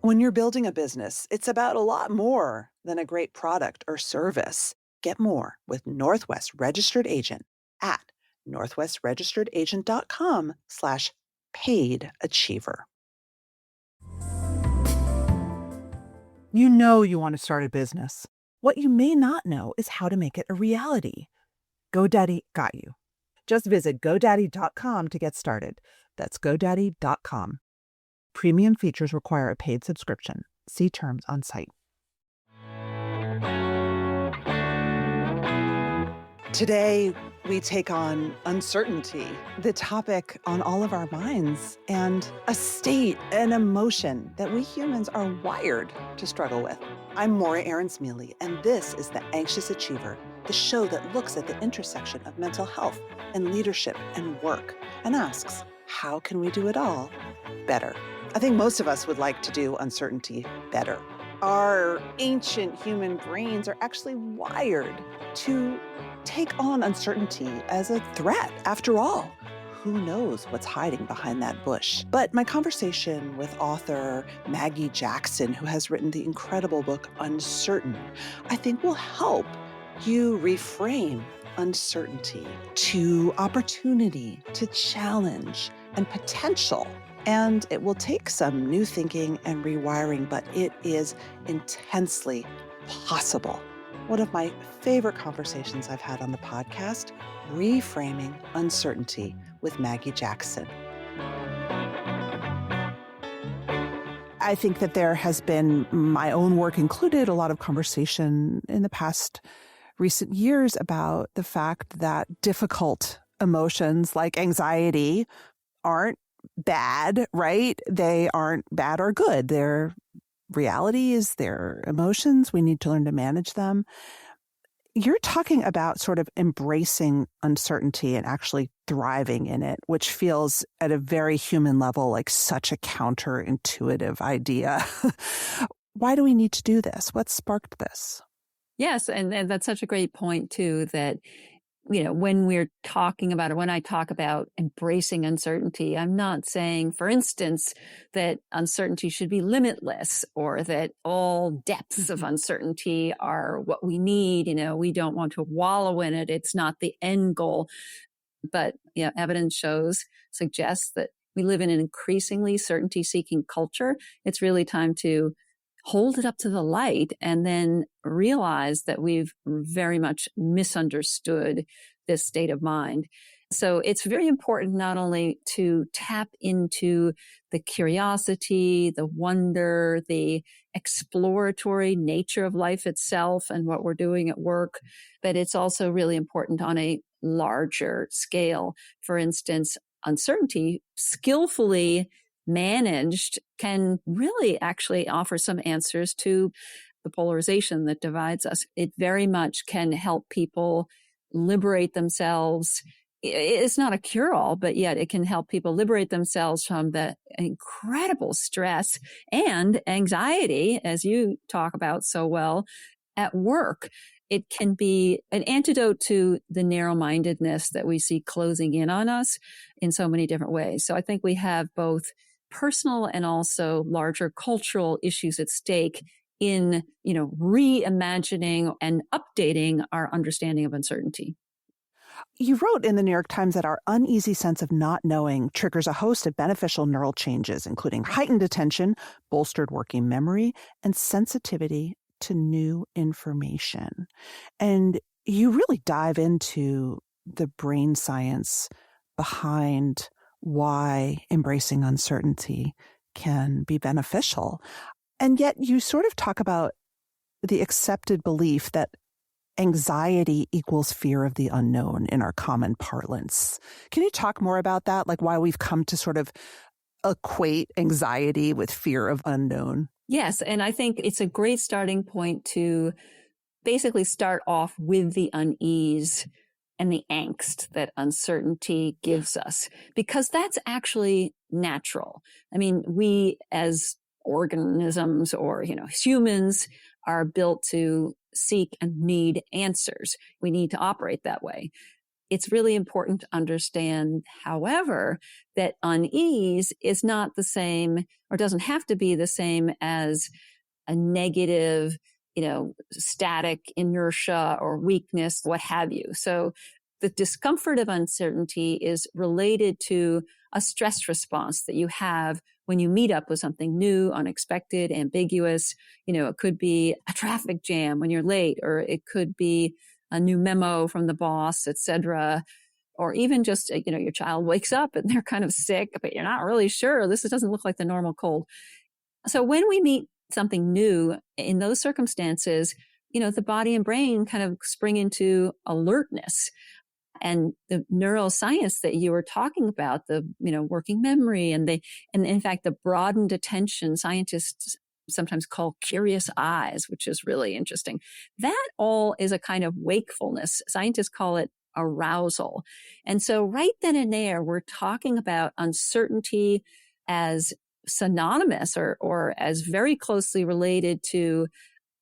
When you're building a business, it's about a lot more than a great product or service. Get more with Northwest Registered Agent at northwestregisteredagent.com/paid achiever. You know you want to start a business. What you may not know is how to make it a reality. GoDaddy got you. Just visit GoDaddy.com to get started. That's GoDaddy.com. Premium features require a paid subscription. See terms on site. Today, we take on uncertainty, the topic on all of our minds, and a state, an emotion that we humans are wired to struggle with. I'm Maura Aarons-Mele, and this is The Anxious Achiever, the show that looks at the intersection of mental health and leadership and work and asks, how can we do it all better? I think most of us would like to do uncertainty better. Our ancient human brains are actually wired to take on uncertainty as a threat. After all, who knows what's hiding behind that bush? But my conversation with author Maggie Jackson, who has written the incredible book Uncertain, I think will help you reframe uncertainty to opportunity, to challenge, and potential. And it will take some new thinking and rewiring, but it is intensely possible. One of my favorite conversations I've had on the podcast, Reframing Uncertainty with Maggie Jackson. I think that there has been, my own work included, a lot of conversation in the past recent years about the fact that difficult emotions like anxiety aren't bad, right? They aren't bad or good. They're reality is their emotions. We need to learn to manage them. You're talking about sort of embracing uncertainty and actually thriving in it, which feels at a very human level like such a counterintuitive idea. Why do we need to do this? What sparked this? Yes, and that's such a great point too, that when we're talking about, or when I talk about embracing uncertainty, I'm not saying, for instance, that uncertainty should be limitless or that all depths of uncertainty are what we need. We don't want to wallow in it. It's not the end goal. But evidence suggests that we live in an increasingly certainty-seeking culture. It's really time to hold it up to the light and then realize that we've very much misunderstood this state of mind. So it's very important not only to tap into the curiosity, the wonder, the exploratory nature of life itself and what we're doing at work, but it's also really important on a larger scale. For instance, uncertainty skillfully managed can really actually offer some answers to the polarization that divides us. It very much can help people liberate themselves. It's not a cure-all, but yet it can help people liberate themselves from the incredible stress and anxiety, as you talk about so well, at work. It can be an antidote to the narrow-mindedness that we see closing in on us in so many different ways. So I think we have both personal and also larger cultural issues at stake in, reimagining and updating our understanding of uncertainty. You wrote in the New York Times that our uneasy sense of not knowing triggers a host of beneficial neural changes, including heightened attention, bolstered working memory, and sensitivity to new information. And you really dive into the brain science behind why embracing uncertainty can be beneficial. And yet you sort of talk about the accepted belief that anxiety equals fear of the unknown in our common parlance. Can you talk more about that? Like why we've come to sort of equate anxiety with fear of unknown? Yes. And I think it's a great starting point to basically start off with the unease and the angst that uncertainty gives us, because that's actually natural. I mean, we as organisms or, humans are built to seek and need answers. We need to operate that way. it's really important to understand, however, that unease is not the same or doesn't have to be the same as a negative, static inertia or weakness, what have you. So the discomfort of uncertainty is related to a stress response that you have when you meet up with something new, unexpected, ambiguous. It could be a traffic jam when you're late, or it could be a new memo from the boss, et cetera. Or even just, your child wakes up and they're kind of sick, but you're not really sure. This doesn't look like the normal cold. So when we meet something new in those circumstances, the body and brain kind of spring into alertness. And the neuroscience that you were talking about, the, working memory and in fact, the broadened attention scientists sometimes call curious eyes, which is really interesting. That all is a kind of wakefulness. Scientists call it arousal. And so right then and there, we're talking about uncertainty as synonymous or as very closely related to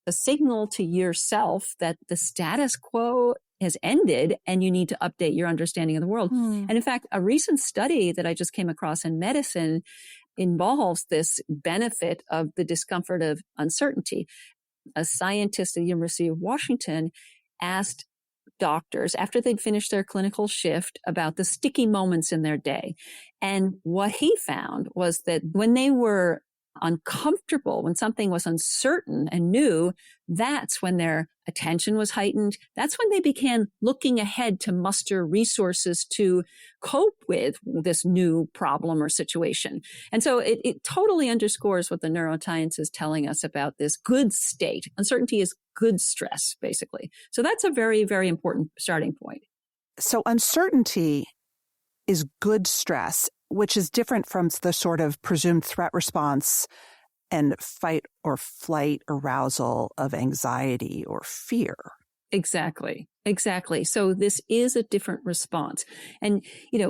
a signal to yourself that the status quo has ended and you need to update your understanding of the world. And in fact, a recent study that I just came across in medicine involves this benefit of the discomfort of uncertainty. A scientist at the University of Washington asked doctors after they'd finished their clinical shift about the sticky moments in their day. And what he found was that when they were uncomfortable, when something was uncertain and new, that's when their attention was heightened. That's when they began looking ahead to muster resources to cope with this new problem or situation. And so it totally underscores what the neuroscience is telling us about this good state. Uncertainty is good stress, basically. So that's a very, very important starting point. So uncertainty is good stress, which is different from the sort of presumed threat response and fight or flight arousal of anxiety or fear. Exactly. So this is a different response. And,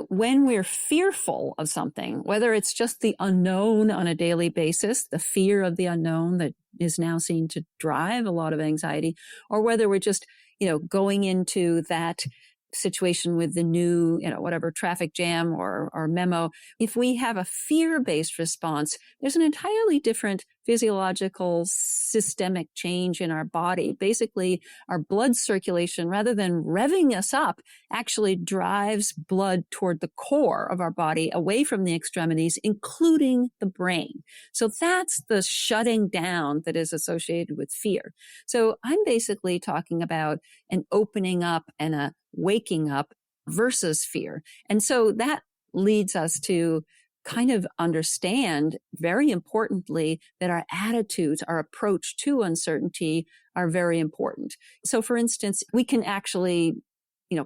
when we're fearful of something, whether it's just the unknown on a daily basis, the fear of the unknown that is now seen to drive a lot of anxiety, or whether we're just, going into that situation with the new, whatever traffic jam or memo, if we have a fear-based response, there's an entirely different physiological systemic change in our body. Basically, our blood circulation, rather than revving us up, actually drives blood toward the core of our body, away from the extremities, including the brain. So that's the shutting down that is associated with fear. So I'm basically talking about an opening up and a waking up versus fear. And so that leads us to kind of understand, very importantly, that our attitudes, our approach to uncertainty are very important. So for instance, we can actually,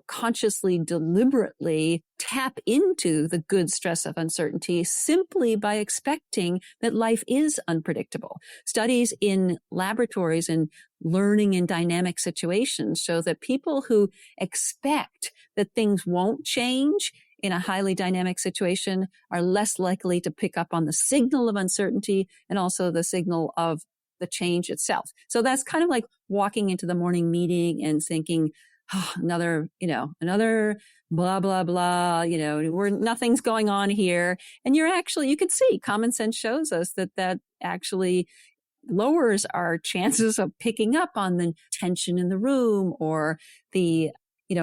consciously, deliberately tap into the good stress of uncertainty simply by expecting that life is unpredictable. Studies in laboratories and learning in dynamic situations show that people who expect that things won't change in a highly dynamic situation are less likely to pick up on the signal of uncertainty and also the signal of the change itself. So that's kind of like walking into the morning meeting and thinking, another blah, blah, blah, nothing's going on here. And you can see common sense shows us that actually lowers our chances of picking up on the tension in the room or the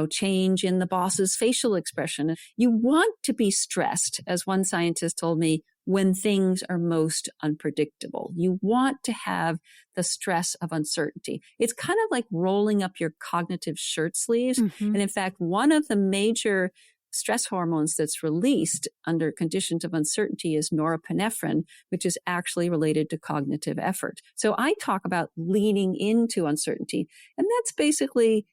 change in the boss's facial expression. You want to be stressed, as one scientist told me, when things are most unpredictable. You want to have the stress of uncertainty. It's kind of like rolling up your cognitive shirt sleeves. Mm-hmm. And in fact, one of the major stress hormones that's released under conditions of uncertainty is norepinephrine, which is actually related to cognitive effort. So I talk about leaning into uncertainty, and that's basically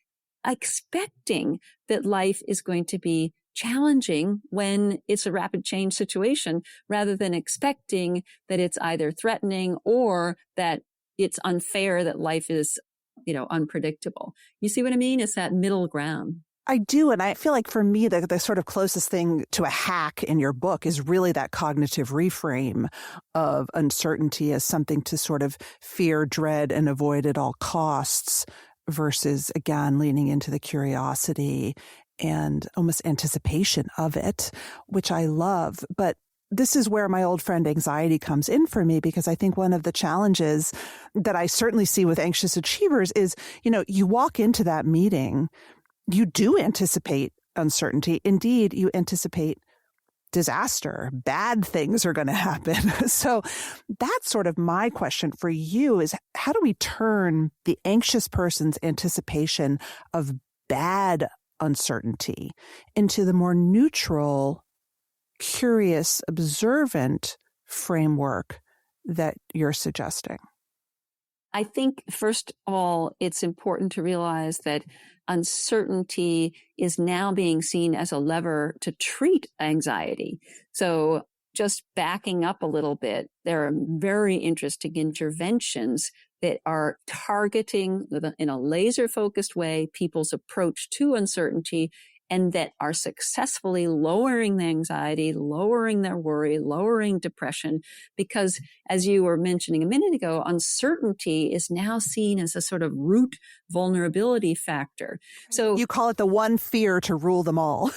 expecting that life is going to be challenging when it's a rapid change situation, rather than expecting that it's either threatening or that it's unfair, that life is, unpredictable. You see what I mean? It's that middle ground. I do. And I feel like for me, the sort of closest thing to a hack in your book is really that cognitive reframe of uncertainty as something to sort of fear, dread, and avoid at all costs, versus, again, leaning into the curiosity and almost anticipation of it, which I love. But this is where my old friend anxiety comes in for me, because I think one of the challenges that I certainly see with anxious achievers is, you walk into that meeting, you do anticipate uncertainty. Indeed, you anticipate disaster. Bad things are going to happen. So that's sort of my question for you is, how do we turn the anxious person's anticipation of bad uncertainty into the more neutral, curious, observant framework that you're suggesting? I think, first of all, it's important to realize that uncertainty is now being seen as a lever to treat anxiety. So just backing up a little bit, there are very interesting interventions that are targeting in a laser-focused way people's approach to uncertainty, and that are successfully lowering the anxiety, lowering their worry, lowering depression. Because as you were mentioning a minute ago, uncertainty is now seen as a sort of root vulnerability factor. So you call it the one fear to rule them all.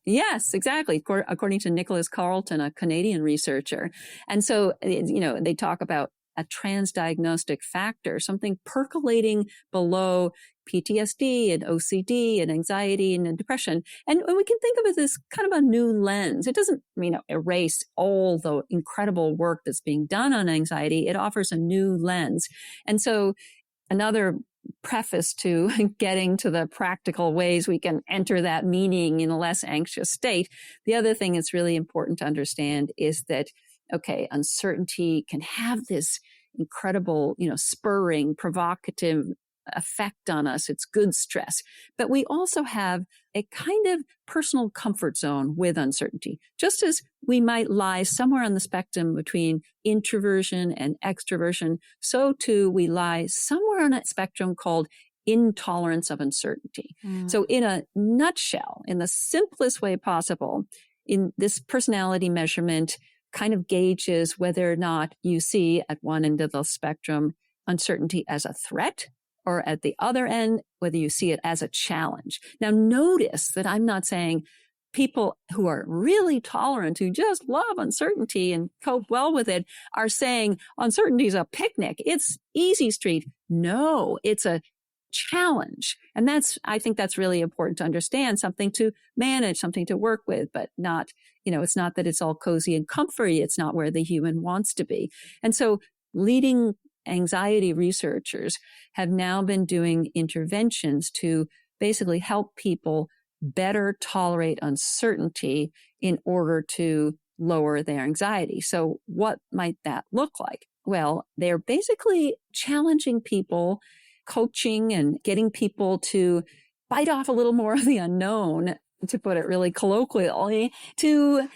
Yes, exactly. According to Nicholas Carlton, a Canadian researcher. And so, they talk about a transdiagnostic factor, something percolating below PTSD and OCD and anxiety and depression. And we can think of it as kind of a new lens. It doesn't, erase all the incredible work that's being done on anxiety. It offers a new lens. And so another preface to getting to the practical ways we can enter that meaning in a less anxious state. The other thing that's really important to understand is that, uncertainty can have this incredible, spurring, provocative effect on us. It's good stress. But we also have a kind of personal comfort zone with uncertainty. Just as we might lie somewhere on the spectrum between introversion and extroversion, so too we lie somewhere on that spectrum called intolerance of uncertainty. So in a nutshell, in the simplest way possible, in this personality measurement kind of gauges whether or not you see at one end of the spectrum uncertainty as a threat, or at the other end, whether you see it as a challenge. Now, notice that I'm not saying people who are really tolerant, who just love uncertainty and cope well with it, are saying uncertainty is a picnic. It's easy street. No, it's a challenge. And I think that's really important to understand, something to manage, something to work with, but not, it's not that it's all cozy and comforty. It's not where the human wants to be. And so leading anxiety researchers have now been doing interventions to basically help people better tolerate uncertainty in order to lower their anxiety. So what might that look like? Well, they're basically challenging people, coaching and getting people to bite off a little more of the unknown, to put it really colloquially, to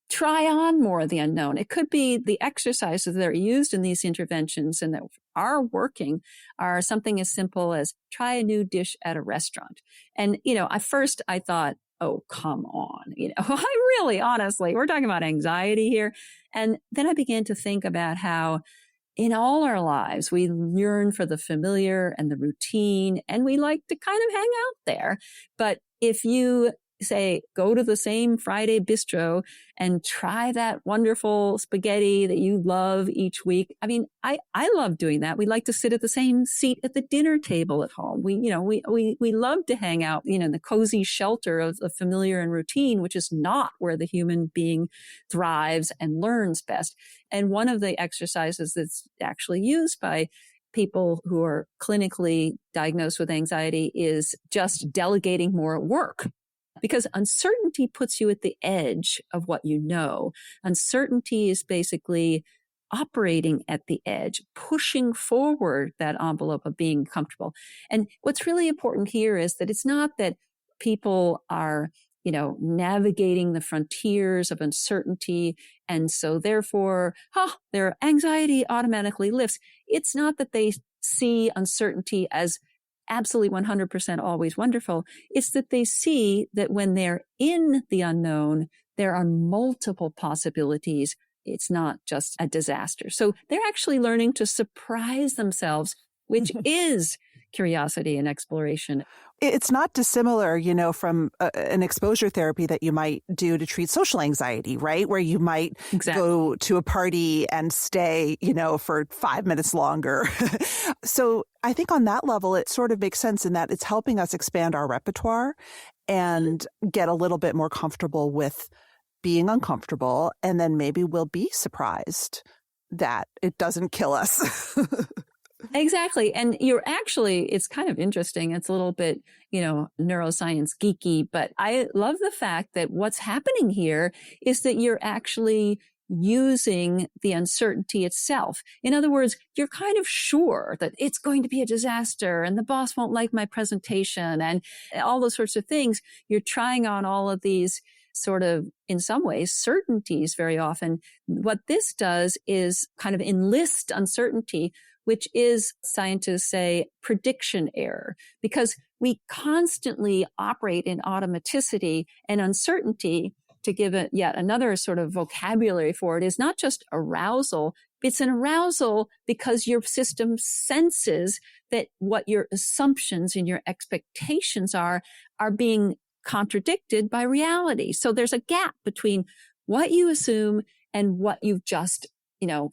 try on more of the unknown. It could be the exercises that are used in these interventions and that are working are something as simple as try a new dish at a restaurant. And, at first I thought, oh, come on, honestly, we're talking about anxiety here. And then I began to think about how in all our lives, we yearn for the familiar and the routine, and we like to kind of hang out there. But if you say, go to the same Friday bistro and try that wonderful spaghetti that you love each week. I love doing that. We like to sit at the same seat at the dinner table at home. We love to hang out, in the cozy shelter of familiar and routine, which is not where the human being thrives and learns best. And one of the exercises that's actually used by people who are clinically diagnosed with anxiety is just delegating more work. Because uncertainty puts you at the edge of what you know. Uncertainty is basically operating at the edge, pushing forward that envelope of being comfortable. And what's really important here is that it's not that people are, navigating the frontiers of uncertainty, and so therefore, their anxiety automatically lifts. It's not that they see uncertainty as absolutely 100% always wonderful. It's that they see that when they're in the unknown, there are multiple possibilities. It's not just a disaster. So they're actually learning to surprise themselves, which is curiosity and exploration. It's not dissimilar, from an exposure therapy that you might do to treat social anxiety, right? Where you might go to a party and stay, for 5 minutes longer. So I think on that level, it sort of makes sense in that it's helping us expand our repertoire and get a little bit more comfortable with being uncomfortable. And then maybe we'll be surprised that it doesn't kill us. Exactly. And it's kind of interesting. It's a little bit, neuroscience geeky, but I love the fact that what's happening here is that you're actually using the uncertainty itself. In other words, you're kind of sure that it's going to be a disaster and the boss won't like my presentation and all those sorts of things. You're trying on all of these sort of, in some ways, certainties very often. What this does is kind of enlist uncertainty, which is, scientists say, prediction error, because we constantly operate in automaticity, and uncertainty, to give it yet another sort of vocabulary for it, is not just arousal. It's an arousal because your system senses that what your assumptions and your expectations are being contradicted by reality. So there's a gap between what you assume and what you've just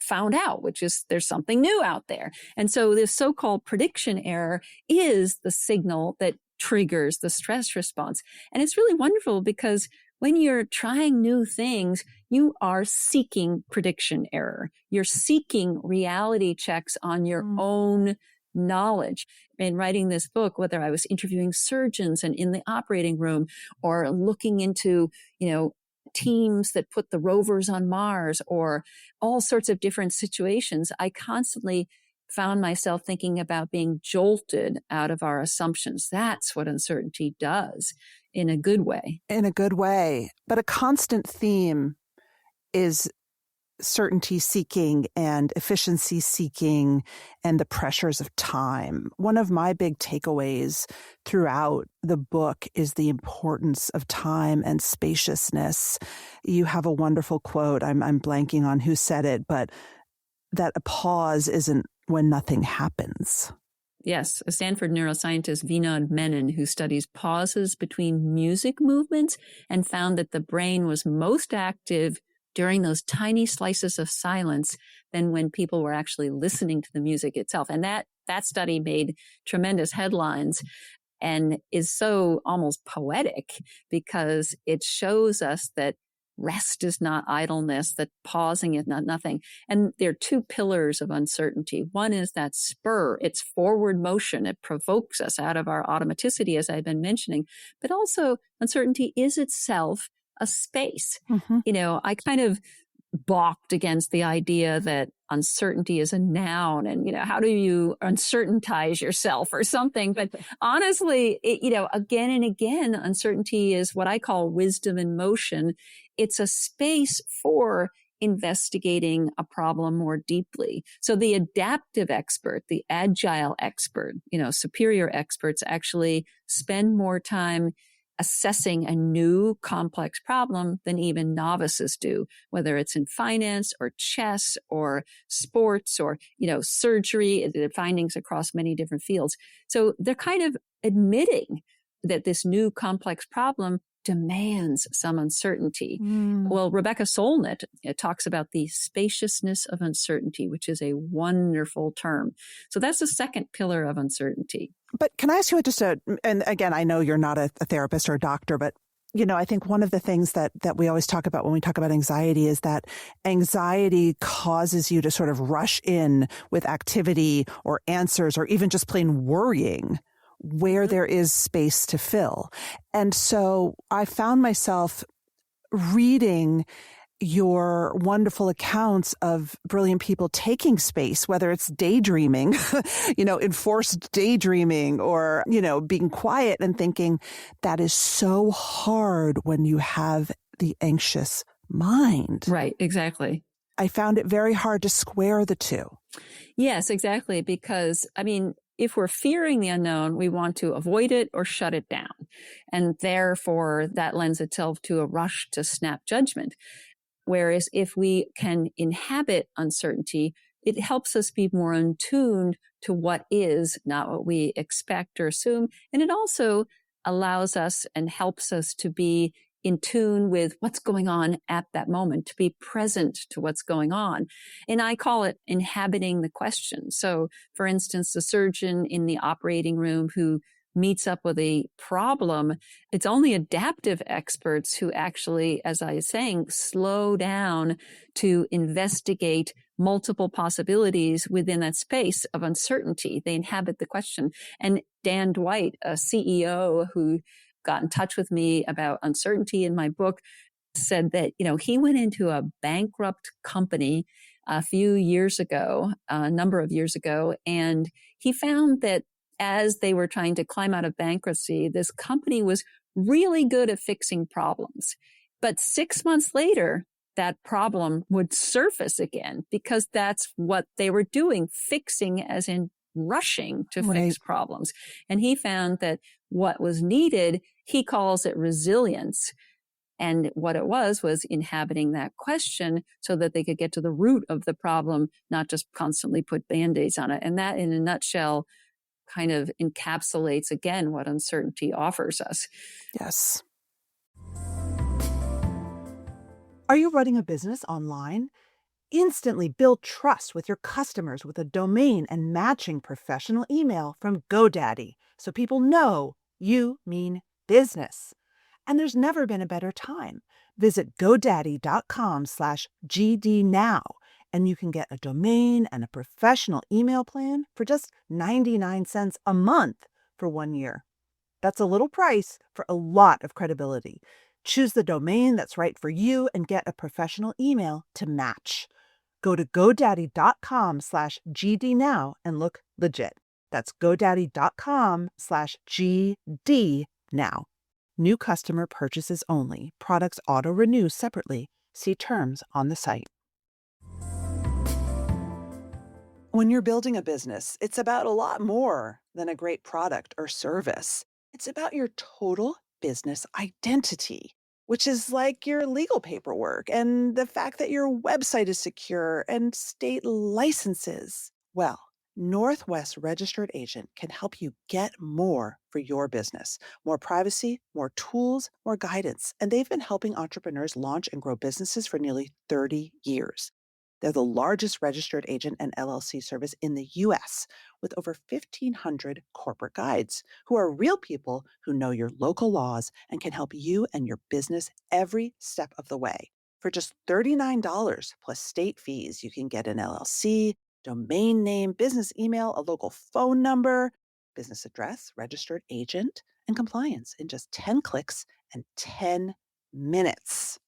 found out, which is there's something new out there. And so this so-called prediction error is the signal that triggers the stress response. And it's really wonderful because when you're trying new things, you are seeking prediction error. You're seeking reality checks on your own knowledge. In writing this book, whether I was interviewing surgeons and in the operating room or looking into, teams that put the rovers on Mars or all sorts of different situations, I constantly found myself thinking about being jolted out of our assumptions. That's what uncertainty does in a good way. In a good way. But a constant theme is certainty seeking and efficiency seeking and the pressures of time. One of my big takeaways throughout the book is the importance of time and spaciousness. You have a wonderful quote. I'm blanking on who said it, but that a pause isn't when nothing happens. Yes, a Stanford neuroscientist, Vinod Menon, who studies pauses between music movements and found that the brain was most active during those tiny slices of silence than when people were actually listening to the music itself. And that study made tremendous headlines and is so almost poetic because it shows us that rest is not idleness, that pausing is not nothing. And there are two pillars of uncertainty. One is that spur, it's forward motion. It provokes us out of our automaticity, as I've been mentioning. But also uncertainty is itself a space. I kind of balked against the idea that uncertainty is a noun and, how do you uncertaintize yourself or something? But honestly, again and again, uncertainty is what I call wisdom in motion. It's a space for investigating a problem more deeply. So the adaptive expert, the agile expert, superior experts actually spend more time assessing a new complex problem than even novices do, whether it's in finance or chess or sports or, surgery, the findings across many different fields. So they're kind of admitting that this new complex problem demands some uncertainty. Well, Rebecca Solnit talks about the spaciousness of uncertainty, which is a wonderful term. So that's the second pillar of uncertainty. But can I ask you and again, I know you're not a therapist or a doctor, but I think one of the things that we always talk about when we talk about anxiety is that anxiety causes you to sort of rush in with activity or answers or even just plain worrying where there is space to fill. And so I found myself reading your wonderful accounts of brilliant people taking space, whether it's daydreaming, enforced daydreaming or, being quiet and thinking that is so hard when you have the anxious mind. Right, exactly. I found it very hard to square the two. Yes, exactly. Because, if we're fearing the unknown, we want to avoid it or shut it down. And therefore, that lends itself to a rush to snap judgment. Whereas if we can inhabit uncertainty, it helps us be more attuned to what is, not what we expect or assume. And it also allows us and helps us to be in tune with what's going on at that moment, to be present to what's going on. And I call it inhabiting the question. So, for instance, the surgeon in the operating room who meets up with a problem, it's only adaptive experts who actually, as I was saying, slow down to investigate multiple possibilities within that space of uncertainty. They inhabit the question. And Dan Dwight, a CEO who got in touch with me about uncertainty in my book, said that, he went into a bankrupt company a few years ago, a number of years ago, and he found that as they were trying to climb out of bankruptcy, this company was really good at fixing problems. But 6 months later, that problem would surface again because that's what they were doing, fixing as in rushing to fix problems. And he found that what was needed, he calls it resilience. And what it was inhabiting that question so that they could get to the root of the problem, not just constantly put Band-Aids on it. And that, in a nutshell, kind of encapsulates, again, what uncertainty offers us. Yes. Are you running a business online? Instantly build trust with your customers with a domain and matching professional email from GoDaddy so people know you mean business. And there's never been a better time. Visit godaddy.com/GD now, and you can get a domain and a professional email plan for just 99 cents a month for 1 year. That's a little price for a lot of credibility. Choose the domain that's right for you and get a professional email to match. Go to godaddy.com/GD now and look legit. That's godaddy.com/GD now. New customer purchases only. Products auto-renew separately. See terms on the site. When you're building a business, it's about a lot more than a great product or service. It's about your total business identity, which is like your legal paperwork and the fact that your website is secure and state licenses. Well, Northwest Registered Agent can help you get more for your business. More privacy, more tools, more guidance. And they've been helping entrepreneurs launch and grow businesses for nearly 30 years. They're the largest registered agent and LLC service in the US, with over 1,500 corporate guides who are real people who know your local laws and can help you and your business every step of the way. For just $39 plus state fees, you can get an LLC, domain name, business email, a local phone number, business address, registered agent, and compliance in just 10 clicks and 10 minutes.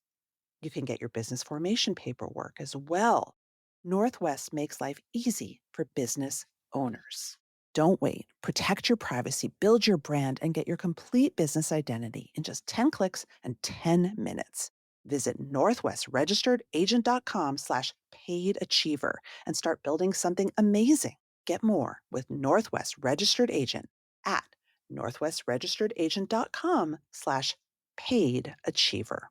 You can get your business formation paperwork as well. Northwest makes life easy for business owners. Don't wait. Protect your privacy, build your brand, and get your complete business identity in just 10 clicks and 10 minutes. Visit northwestregisteredagent.com/paid achiever and start building something amazing. Get more with Northwest Registered Agent at northwestregisteredagent.com/paid achiever.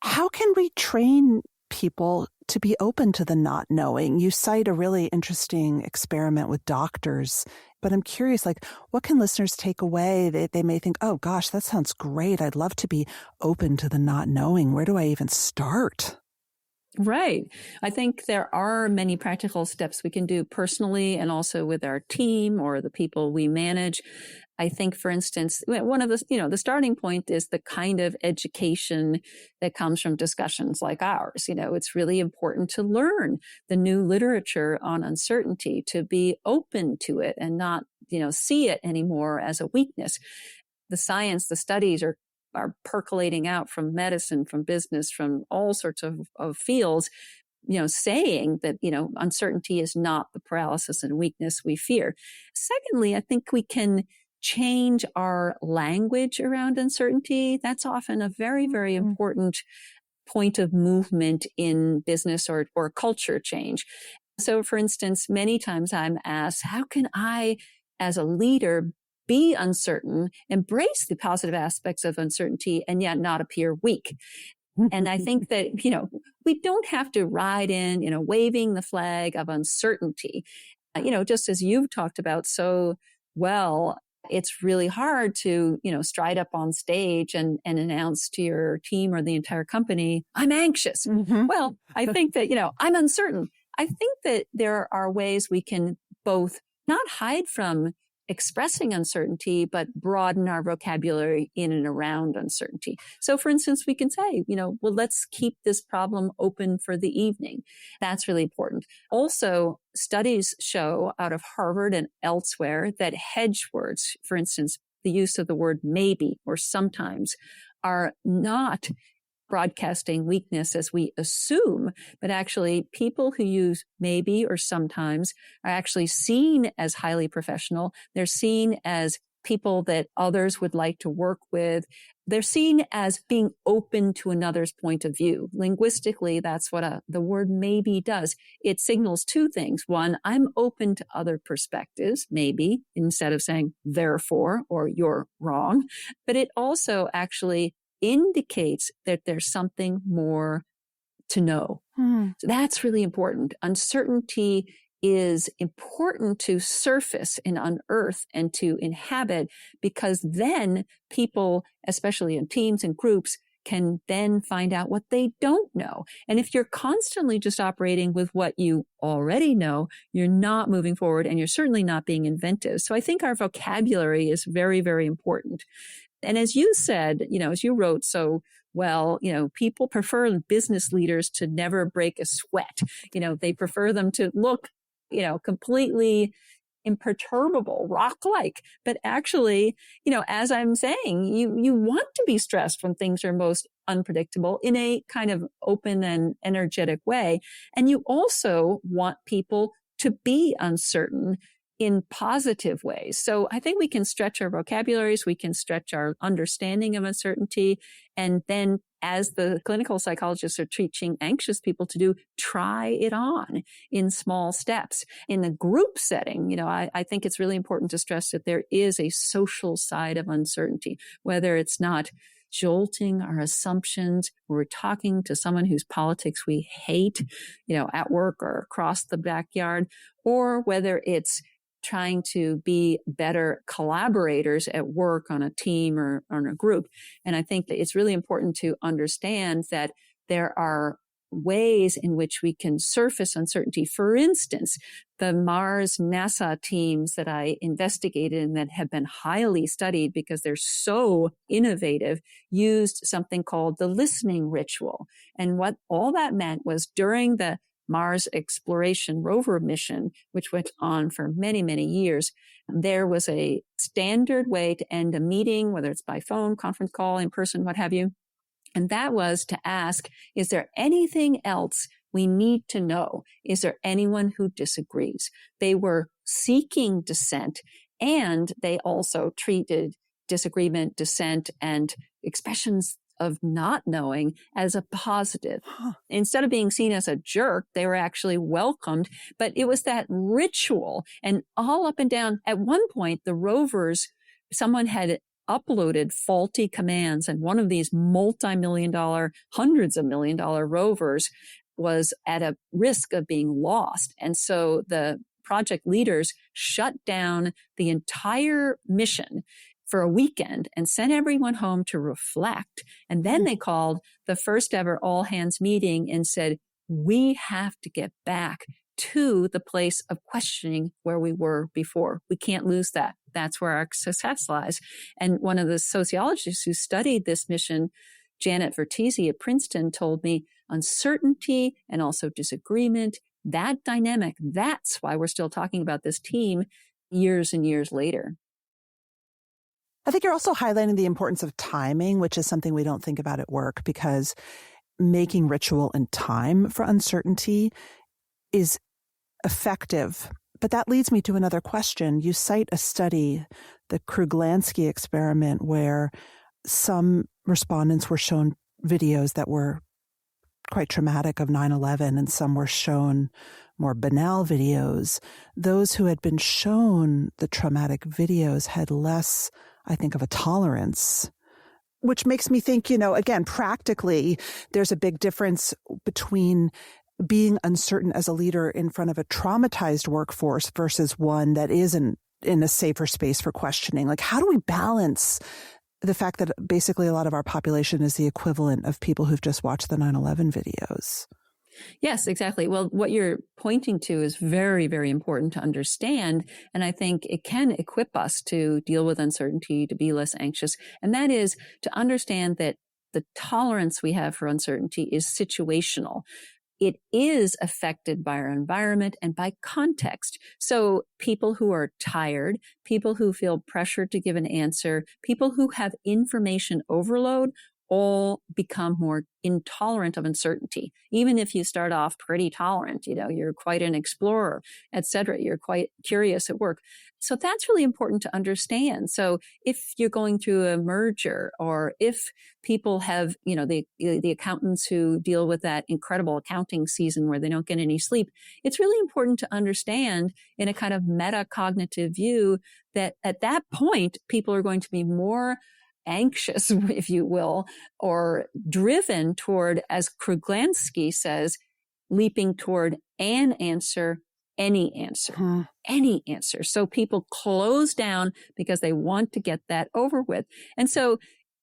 How can we train people to be open to the not knowing? You cite a really interesting experiment with doctors, but I'm curious, what can listeners take away? They may think, oh gosh, that sounds great. I'd love to be open to the not knowing. Where do I even start? Right. I think there are many practical steps we can do personally and also with our team or the people we manage. I think, for instance, one of the starting point is the kind of education that comes from discussions like ours. It's really important to learn the new literature on uncertainty, to be open to it and not, see it anymore as a weakness. The science, the studies are percolating out from medicine, from business, from all sorts of fields, saying that, uncertainty is not the paralysis and weakness we fear. Secondly, I think we can change our language around uncertainty. That's often a very, very important point of movement in business or culture change. So, for instance, many times I'm asked, how can I, as a leader, be uncertain, embrace the positive aspects of uncertainty, and yet not appear weak? And I think that, we don't have to ride in, waving the flag of uncertainty. Just as you've talked about so well, it's really hard to, stride up on stage and announce to your team or the entire company, I'm anxious. Mm-hmm. Well, I think that, I'm uncertain. I think that there are ways we can both not hide from expressing uncertainty, but broaden our vocabulary in and around uncertainty. So for instance, we can say, well, let's keep this problem open for the evening. That's really important. Also, studies show out of Harvard and elsewhere that hedge words, for instance, the use of the word maybe or sometimes, are not broadcasting weakness as we assume, but actually people who use maybe or sometimes are actually seen as highly professional. They're seen as people that others would like to work with. They're seen as being open to another's point of view. Linguistically, that's what the word maybe does. It signals two things. One, I'm open to other perspectives, maybe, instead of saying therefore or you're wrong. But it also actually indicates that there's something more to know. So that's really important. Uncertainty is important to surface and unearth and to inhabit, because then people, especially in teams and groups, can then find out what they don't know. And if you're constantly just operating with what you already know, you're not moving forward and you're certainly not being inventive. So I think our vocabulary is very, very important. And as you said, as you wrote so well, people prefer business leaders to never break a sweat. They prefer them to look, completely imperturbable, rock-like. But actually, as I'm saying, you want to be stressed when things are most unpredictable in a kind of open and energetic way. And you also want people to be uncertain in positive ways. So I think we can stretch our vocabularies, we can stretch our understanding of uncertainty, and then as the clinical psychologists are teaching anxious people to do, try it on in small steps. In the group setting, I think it's really important to stress that there is a social side of uncertainty, whether it's not jolting our assumptions, we're talking to someone whose politics we hate, at work or across the backyard, or whether it's trying to be better collaborators at work on a team or on a group. And I think that it's really important to understand that there are ways in which we can surface uncertainty. For instance, the Mars NASA teams that I investigated and that have been highly studied because they're so innovative used something called the listening ritual. And what all that meant was during the Mars exploration rover mission, which went on for many, many years, there was a standard way to end a meeting, whether it's by phone, conference call, in person, what have you. And that was to ask, is there anything else we need to know? Is there anyone who disagrees? They were seeking dissent, and they also treated disagreement, dissent, and expressions of not knowing as a positive. Instead of being seen as a jerk, they were actually welcomed. But it was that ritual, and all up and down. At one point, the rovers, someone had uploaded faulty commands, and one of these multi-million-dollar, hundreds of million-dollar rovers was at a risk of being lost. And so the project leaders shut down the entire mission for a weekend and sent everyone home to reflect. And then they called the first ever all hands meeting and said, we have to get back to the place of questioning where we were before. We can't lose that. That's where our success lies. And one of the sociologists who studied this mission, Janet Vertese at Princeton, told me uncertainty and also disagreement, that dynamic, that's why we're still talking about this team years and years later. I think you're also highlighting the importance of timing, which is something we don't think about at work, because making ritual and time for uncertainty is effective. But that leads me to another question. You cite a study, the Kruglansky experiment, where some respondents were shown videos that were quite traumatic of 9/11, and some were shown more banal videos. Those who had been shown the traumatic videos had less, I think, of a tolerance Which makes me think, again, practically, there's a big difference between being uncertain as a leader in front of a traumatized workforce versus one that isn't in a safer space for questioning. Like, how do we balance the fact that basically a lot of our population is the equivalent of people who've just watched the 9/11 videos? Yes, exactly. Well, what you're pointing to is very, very important to understand. And I think it can equip us to deal with uncertainty, to be less anxious. And that is to understand that the tolerance we have for uncertainty is situational. It is affected by our environment and by context. So people who are tired, people who feel pressured to give an answer, people who have information overload all become more intolerant of uncertainty. Even if you start off pretty tolerant, you're quite an explorer, et cetera, you're quite curious at work. So that's really important to understand. So if you're going through a merger, or if people have, the accountants who deal with that incredible accounting season where they don't get any sleep, it's really important to understand in a kind of metacognitive view that at that point, people are going to be more anxious, if you will, or driven toward, as Kruglansky says, leaping toward an answer, any answer, any answer. So people close down because they want to get that over with. And so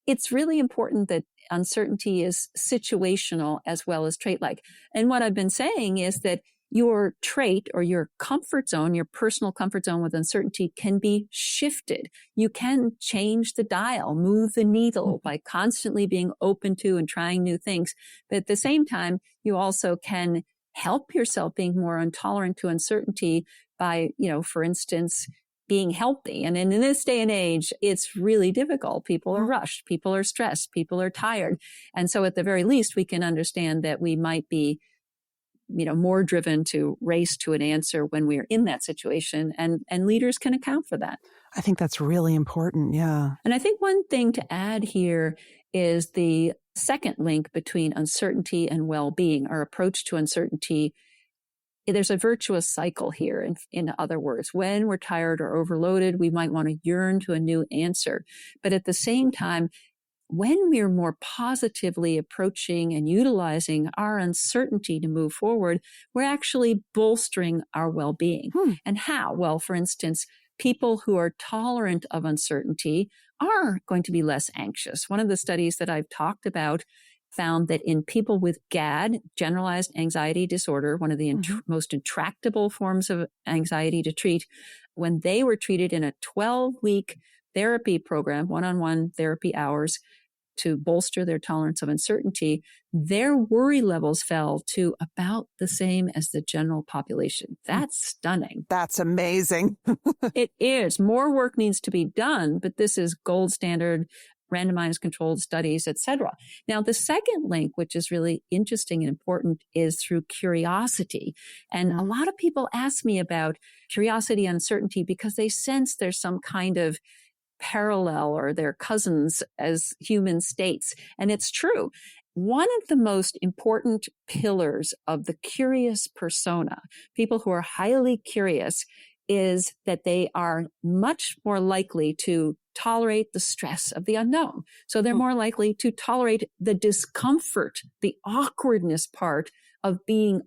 it's really important that uncertainty is situational as well as trait-like. And what I've been saying is that your trait or your comfort zone, your personal comfort zone with uncertainty can be shifted. You can change the dial, move the needle by constantly being open to and trying new things. But at the same time, you also can help yourself being more intolerant to uncertainty by, for instance, being healthy. And in this day and age, it's really difficult. People are rushed. People are stressed. People are tired. And so at the very least, we can understand that we might be more driven to race to an answer when we're in that situation, and leaders can account for that. I think that's really important. Yeah. And I think one thing to add here is the second link between uncertainty and well-being, our approach to uncertainty. There's a virtuous cycle here. In other words, when we're tired or overloaded, we might want to yearn to a new answer. But at the same time, when we're more positively approaching and utilizing our uncertainty to move forward, we're actually bolstering our well-being. And how? Well, for instance, people who are tolerant of uncertainty are going to be less anxious. One of the studies that I've talked about found that in people with GAD, generalized anxiety disorder, one of the most intractable forms of anxiety to treat, when they were treated in a 12-week therapy program, one-on-one therapy hours, to bolster their tolerance of uncertainty, their worry levels fell to about the same as the general population. That's stunning. That's amazing. It is. More work needs to be done, but this is gold standard, randomized controlled studies, et cetera. Now, the second link, which is really interesting and important, is through curiosity. And a lot of people ask me about curiosity and uncertainty because they sense there's some kind of parallel or they're cousins as human states. And it's true. One of the most important pillars of the curious persona, people who are highly curious, is that they are much more likely to tolerate the stress of the unknown. So they're more likely to tolerate the discomfort, the awkwardness part of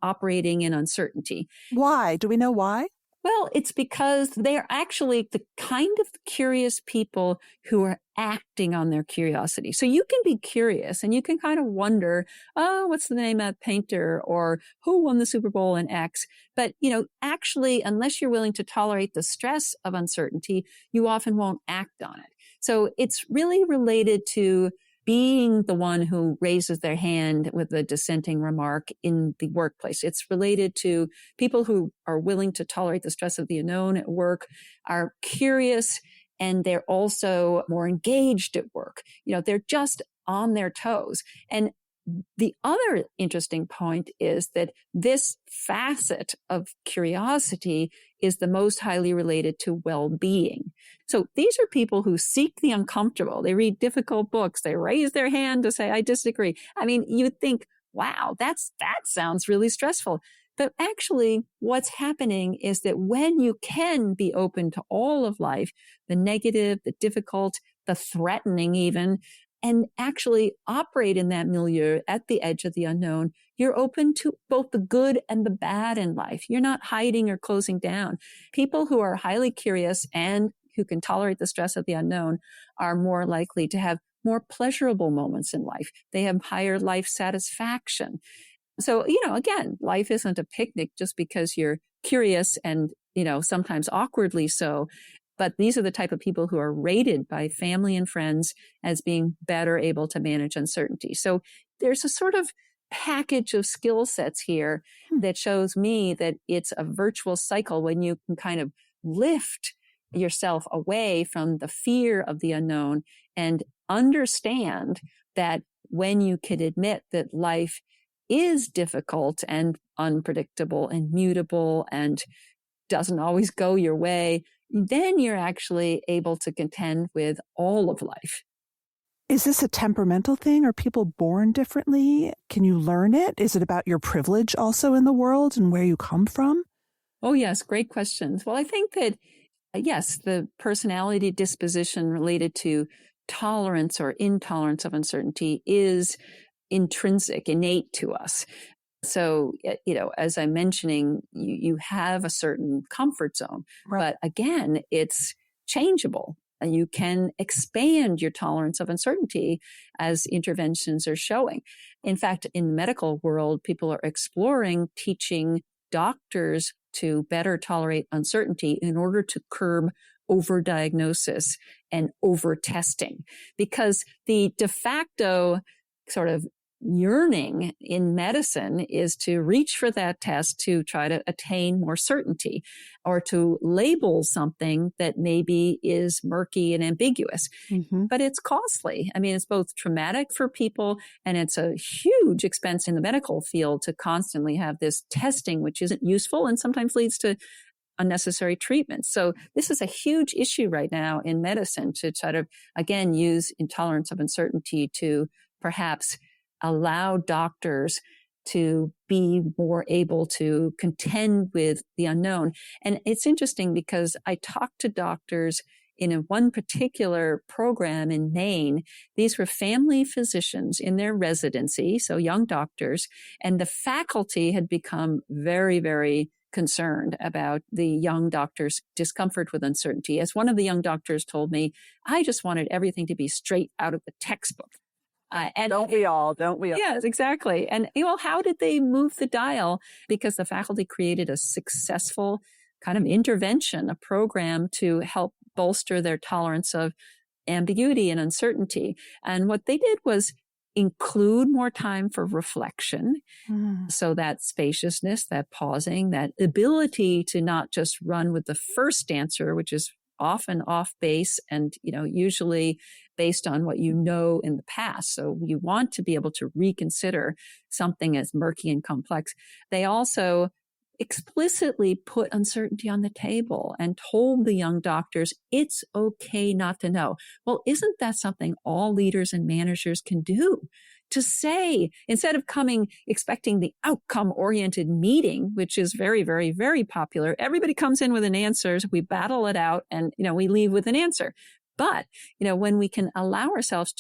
operating in uncertainty. Why? Do we know why? Well, it's because they're actually the kind of curious people who are acting on their curiosity. So you can be curious and you can kind of wonder, oh, what's the name of that painter, or who won the Super Bowl in X? But, actually, unless you're willing to tolerate the stress of uncertainty, you often won't act on it. So it's really related to being the one who raises their hand with a dissenting remark in the workplace. It's related to people who are willing to tolerate the stress of the unknown at work, are curious, and they're also more engaged at work. They're just on their toes. And the other interesting point is that this facet of curiosity is the most highly related to well-being. So these are people who seek the uncomfortable. They read difficult books. They raise their hand to say, I disagree. I mean, you'd think, wow, that sounds really stressful. But actually, what's happening is that when you can be open to all of life, the negative, the difficult, the threatening even, and actually operate in that milieu at the edge of the unknown, you're open to both the good and the bad in life. You're not hiding or closing down. People who are highly curious and who can tolerate the stress of the unknown are more likely to have more pleasurable moments in life. They have higher life satisfaction. So, again, life isn't a picnic just because you're curious and, sometimes awkwardly so. But these are the type of people who are rated by family and friends as being better able to manage uncertainty. So there's a sort of package of skill sets here that shows me that it's a virtuous cycle when you can kind of lift yourself away from the fear of the unknown and understand that when you can admit that life is difficult and unpredictable and mutable and doesn't always go your way, then you're actually able to contend with all of life. Is this a temperamental thing? Are people born differently? Can you learn it? Is it about your privilege also in the world and where you come from? Oh, yes. Great questions. Well, I think that, yes, the personality disposition related to tolerance or intolerance of uncertainty is intrinsic, innate to us. So, as I'm mentioning, you have a certain comfort zone, but again, it's changeable. And you can expand your tolerance of uncertainty as interventions are showing. In fact, in the medical world, people are exploring teaching doctors to better tolerate uncertainty in order to curb overdiagnosis and over-testing. Because the de facto sort of yearning in medicine is to reach for that test to try to attain more certainty or to label something that maybe is murky and ambiguous. But it's costly. I mean, it's both traumatic for people and it's a huge expense in the medical field to constantly have this testing, which isn't useful and sometimes leads to unnecessary treatments. So this is a huge issue right now in medicine to try to, again, use intolerance of uncertainty to perhaps allow doctors to be more able to contend with the unknown. And it's interesting because I talked to doctors in one particular program in Maine. These were family physicians in their residency, so young doctors, and the faculty had become very, very concerned about the young doctors' discomfort with uncertainty. As one of the young doctors told me, I just wanted everything to be straight out of the textbook. And don't we all? Yes, exactly. And how did they move the dial? Because the faculty created a successful kind of intervention, a program to help bolster their tolerance of ambiguity and uncertainty. And what they did was include more time for reflection. So that spaciousness, that pausing, that ability to not just run with the first answer, which is often off base and, usually based on what you know in the past. So you want to be able to reconsider something as murky and complex. They also explicitly put uncertainty on the table and told the young doctors, it's okay not to know. Well, isn't that something all leaders and managers can do? To say, instead of coming expecting the outcome-oriented meeting, which is very, very, very popular, everybody comes in with an answer, we battle it out, and, we leave with an answer. But, when we can allow ourselves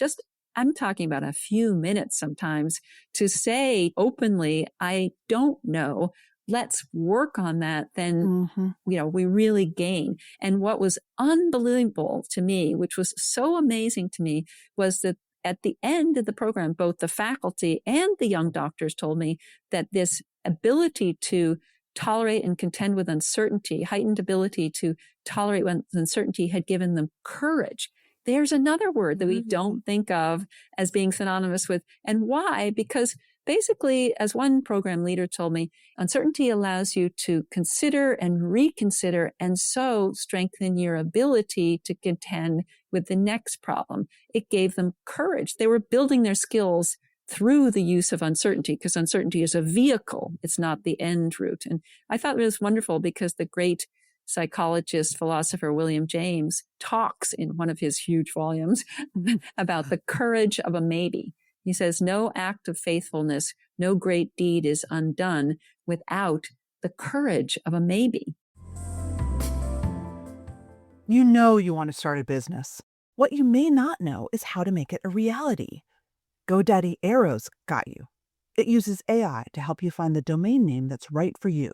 I'm talking about a few minutes sometimes to say openly, I don't know, let's work on that, then, we really gain. And what was unbelievable to me, which was so amazing to me, was that at the end of the program, both the faculty and the young doctors told me that this ability to tolerate and contend with uncertainty, heightened ability to tolerate uncertainty, had given them courage. There's another word that we don't think of as being synonymous with. And why? Because basically, as one program leader told me, uncertainty allows you to consider and reconsider and so strengthen your ability to contend with the next problem. It gave them courage. They were building their skills through the use of uncertainty, because uncertainty is a vehicle. It's not the end route. And I thought it was wonderful because the great psychologist, philosopher William James talks in one of his huge volumes about the courage of a maybe. He says, no act of faithfulness, no great deed is undone without the courage of a maybe. You know you want to start a business. What you may not know is how to make it a reality. GoDaddy Arrows got you. It uses AI to help you find the domain name that's right for you.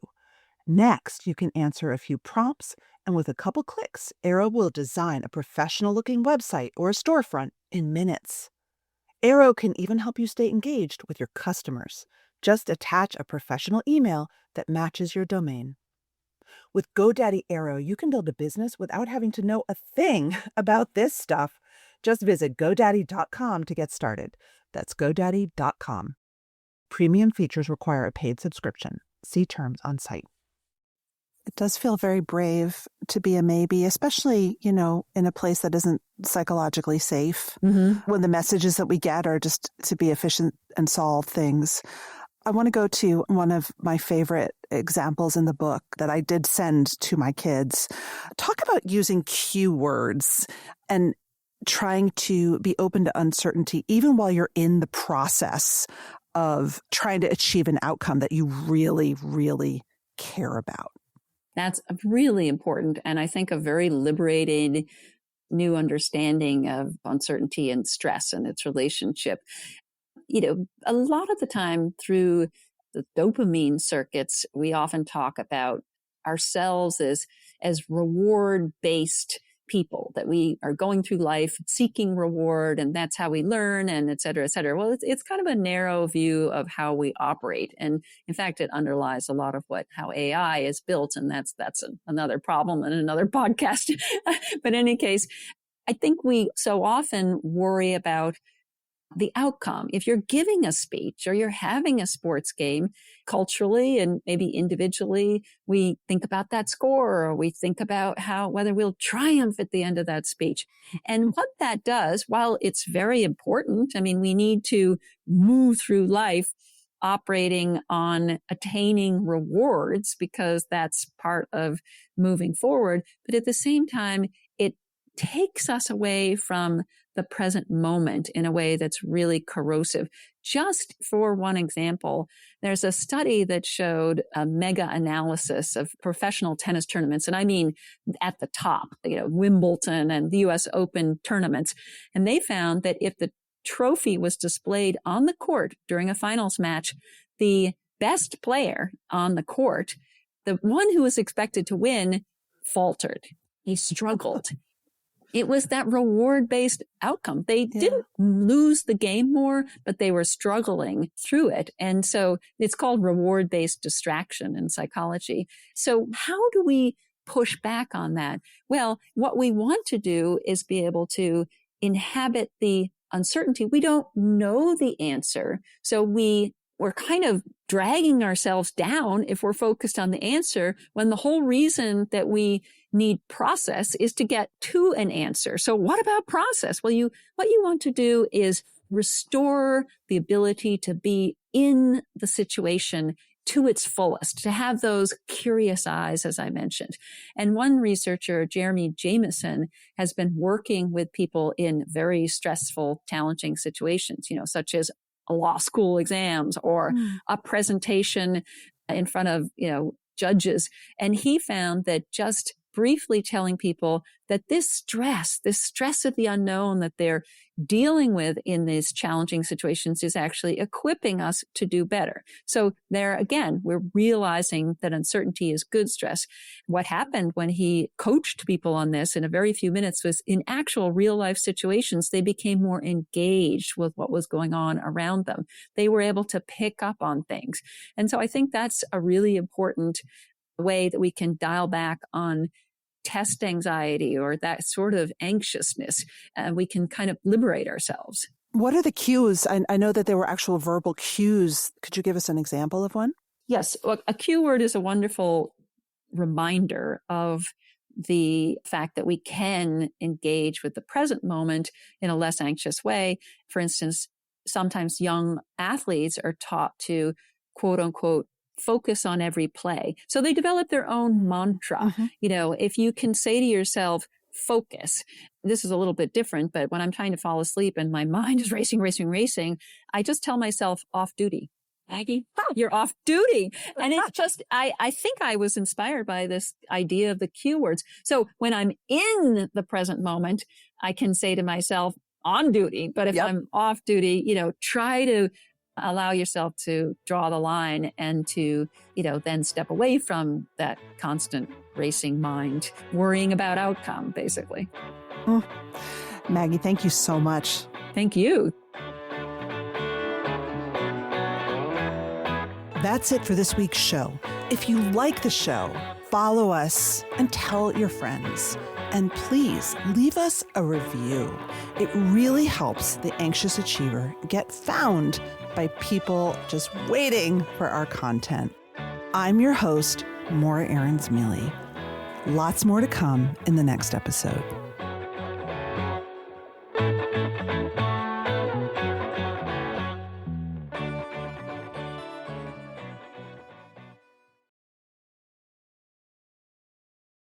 Next, you can answer a few prompts, and with a couple clicks, Arrow will design a professional-looking website or a storefront in minutes. Arrow can even help you stay engaged with your customers. Just attach a professional email that matches your domain. With GoDaddy Arrow, you can build a business without having to know a thing about this stuff. Just visit GoDaddy.com to get started. That's GoDaddy.com. Premium features require a paid subscription. See terms on site. It does feel very brave to be a maybe, especially, in a place that isn't psychologically safe, when the messages that we get are just to be efficient and solve things. I want to go to one of my favorite examples in the book that I did send to my kids. Talk about using cue words and trying to be open to uncertainty, even while you're in the process of trying to achieve an outcome that you really, really care about. That's really important. And I think a very liberating new understanding of uncertainty and stress and its relationship. A lot of the time through the dopamine circuits, we often talk about ourselves as reward-based people, that we are going through life seeking reward, and that's how we learn, and et cetera, et cetera. Well, it's kind of a narrow view of how we operate. And in fact, it underlies a lot of how AI is built. And that's another problem and another podcast. But in any case, I think we so often worry about the outcome. If you're giving a speech or you're having a sports game, culturally and maybe individually, we think about that score, or we think about whether we'll triumph at the end of that speech. And what that does, while it's very important, we need to move through life operating on attaining rewards because that's part of moving forward. But at the same time, it takes us away from the present moment in a way that's really corrosive. Just for one example, there's a study that showed a mega analysis of professional tennis tournaments. And I mean, at the top, Wimbledon and the US Open tournaments. And they found that if the trophy was displayed on the court during a finals match, the best player on the court, the one who was expected to win, faltered. He struggled. It was that reward-based outcome. They didn't lose the game more, but they were struggling through it. And so it's called reward-based distraction in psychology. So how do we push back on that? Well, what we want to do is be able to inhabit the uncertainty. We don't know the answer. So we're kind of dragging ourselves down if we're focused on the answer, when the whole reason that we need process is to get to an answer. So what about process? Well, what you want to do is restore the ability to be in the situation to its fullest, to have those curious eyes, as I mentioned. And one researcher, Jeremy Jameson, has been working with people in very stressful, challenging situations, such as law school exams or a presentation in front of, judges. And he found that just briefly telling people that this stress of the unknown that they're dealing with in these challenging situations is actually equipping us to do better. So there again, we're realizing that uncertainty is good stress. What happened when he coached people on this in a very few minutes was, in actual real life situations, they became more engaged with what was going on around them. They were able to pick up on things. And so I think that's a really important way that we can dial back on test anxiety or that sort of anxiousness. We can kind of liberate ourselves. What are the cues? I know that there were actual verbal cues. Could you give us an example of one? Yes. A cue word is a wonderful reminder of the fact that we can engage with the present moment in a less anxious way. For instance, sometimes young athletes are taught to, quote unquote, focus on every play. So they develop their own mantra. If you can say to yourself, focus, this is a little bit different, but when I'm trying to fall asleep and my mind is racing, I just tell myself off duty. Maggie, you're off duty. And it's just, I think I was inspired by this idea of the cue words. So when I'm in the present moment, I can say to myself, on duty. But if I'm off duty, try to allow yourself to draw the line and to, then step away from that constant racing mind, worrying about outcome, basically. Maggie, thank you so much. Thank you. That's it for this week's show. If you like the show, follow us and tell your friends. And please leave us a review. It really helps the anxious achiever get found by people just waiting for our content. I'm your host, Maura Aarons-Mele. Lots more to come in the next episode.